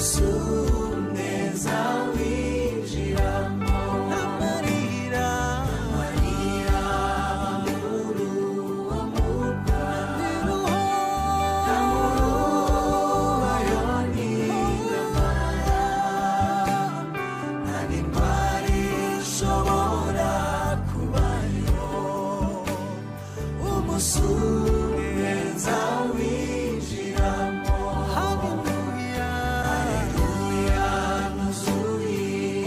umusumeza winjiramo amarira muri uwo murwa ntamurubayo n'intambara nta n'intwari ishobora kubayo umusumeza winjiramo haleluya haleluya nuzuye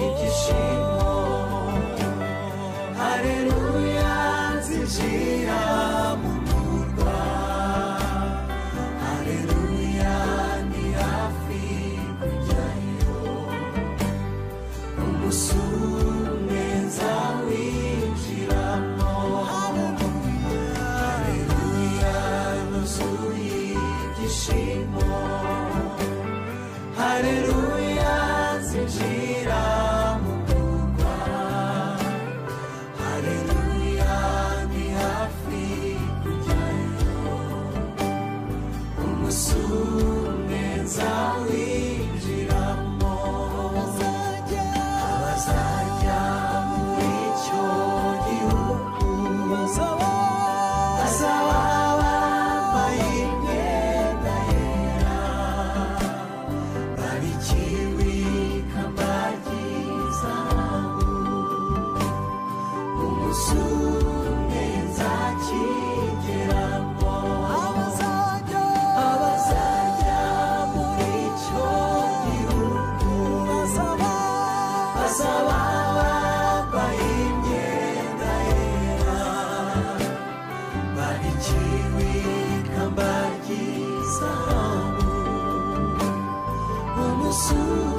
ibyishimo haleluya nzinjira mu murwa haleluya ni hafi kujyayo umusumeza winjiramo haleluya nuzuye ibyishimo haleluya nzinjira mu murwa haleluya ni hafi kujyayo umusumeza winjiramo abazajya muri icyo gihugu bazaba bambaye imyenda yera babikiwe ikamba ry'izahabu umusumeza akigeramo abazajya muri icyo gihugu bazaba bambaye imyenda yera babikiwe ikamba ry'izahabu umusumeza